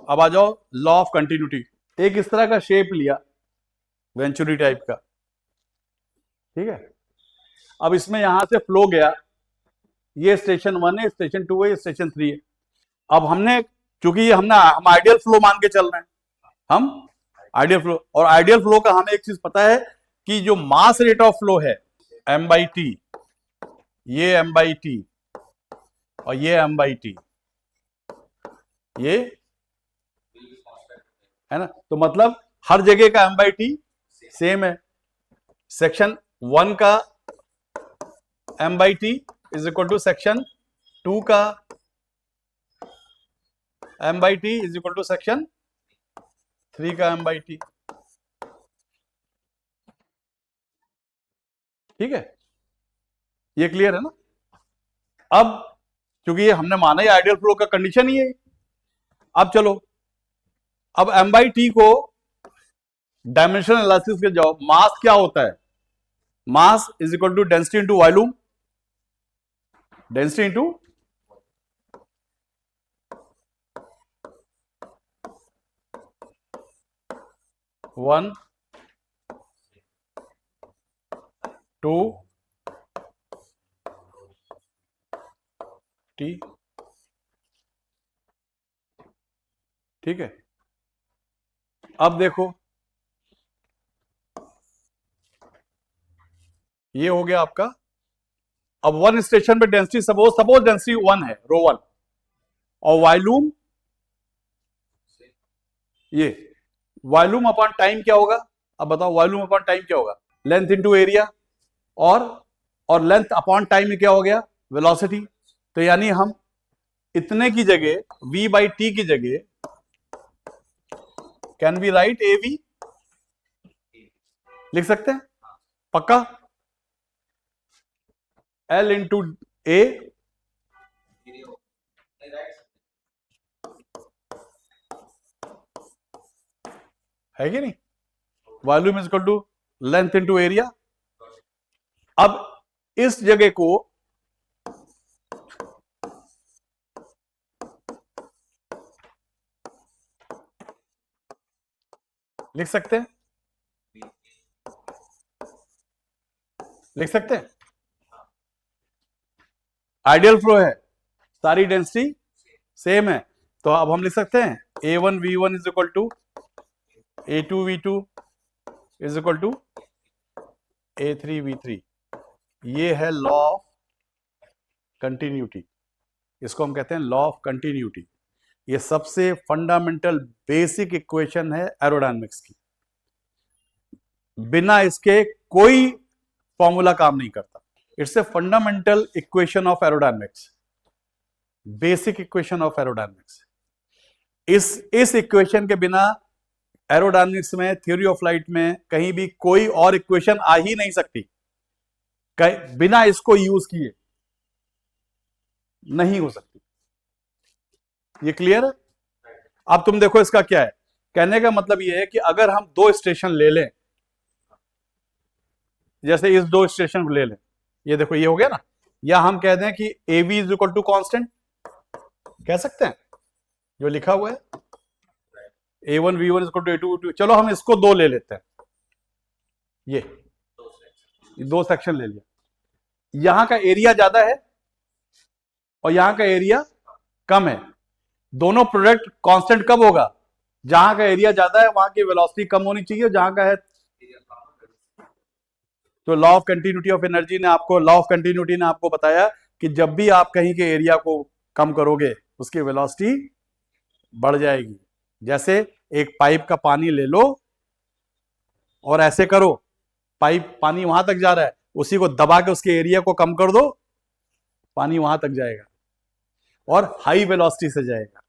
अब आ जाओ law of continuity. एक इस तरह का शेप लिया वेंचुरी टाइप का, ठीक है। अब इसमें यहां से फ्लो गया, ये स्टेशन 1 है, स्टेशन 2 है, स्टेशन 3 है। अब हमने, चूंकि ये हम आइडियल फ्लो मान के चल रहे हैं, हम आइडियल फ्लो, और आइडियल फ्लो का हमें एक चीज पता है कि जो मास रेट ऑफ फ्लो है m/t, ये m/t और ये m/t, ये है ना, तो मतलब हर जगह का m/t सेम है। सेक्शन 1 का m/t is equal to section 2 का m/t is equal to section 3 का m/t, ठीक है। ये क्लियर है ना। अब क्योंकि ये हमने माना ही आइडियल फ्लो का कंडीशन ही है, अब चलो, अब m/t को डायमेंशनल एनालिसिस के जाओ। मास क्या होता है, mass is equal to density into volume, density into one two T, ठीक है। अब देखो, ये हो गया आपका। अब वन स्टेशन पे डेंसिटी, सपोज डेंसिटी 1 है, ρ1, और वॉल्यूम, ये वॉल्यूम अपॉन टाइम क्या होगा। अब बताओ वॉल्यूम अपॉन टाइम क्या होगा, लेंथ इनटू एरिया, और लेंथ अपॉन टाइम में क्या हो गया, वेलोसिटी। तो यानी हम इतने की जगह v/t की जगह कैन बी राइट AV, लिख सकते हैं पक्का, L इंटू A, है कि नहीं, volume is equal to length into area. अब इस जगह को लिख सकते हैं, लिख सकते हैं, आइडियल फ्लो है, सारी डेंसिटी सेम है, तो अब हम लिख सकते हैं A1V1 is equal to A2V2 is equal to A3V3। ये है लॉ ऑफ कंटिन्यूटी, इसको हम कहते हैं लॉ ऑफ कंटिन्यूटी। ये सबसे फंडामेंटल बेसिक इक्वेशन है एरोडायनेमिक्स की, बिना इसके कोई फॉर्मूला काम नहीं करता। It's a fundamental equation of aerodynamics, basic equation of aerodynamics. इस इक्वेशन के बिना एरोडायनेमिक्स में, थ्योरी ऑफ फ्लाइट में कहीं भी कोई और इक्वेशन आ ही नहीं सकती, बिना इसको यूज किए नहीं हो सकती। ये क्लियर है। अब तुम देखो इसका क्या है, कहने का मतलब ये है कि अगर हम दो स्टेशन ले लें, जैसे इस दो स्टेशन को ले लें, ये देखो ये हो गया ना, या हम कह दें कि AV is equal to constant, कह सकते हैं जो लिखा हुआ है A1V1 is equal to A2V2। चलो हम इसको दो ले लेते हैं, ये दो सेक्शन ले लिया, यहां का एरिया ज्यादा है और यहां का एरिया कम है। दोनों प्रोडक्ट कांस्टेंट कब होगा, जहां का एरिया ज्यादा है वहां की वेलोसिटी कम होनी चाहिए, और जहां का है, तो law of continuity of energy ने आपको, लॉ ऑफ कंटिन्यूटी ने आपको बताया कि जब भी आप कहीं के एरिया को कम करोगे उसकी वेलोसिटी बढ़ जाएगी। जैसे एक पाइप का पानी ले लो और ऐसे करो, पाइप पानी वहां तक जा रहा है, उसी को दबा के उसके एरिया को कम कर दो, पानी वहां तक जाएगा और हाई वेलोसिटी से जाएगा।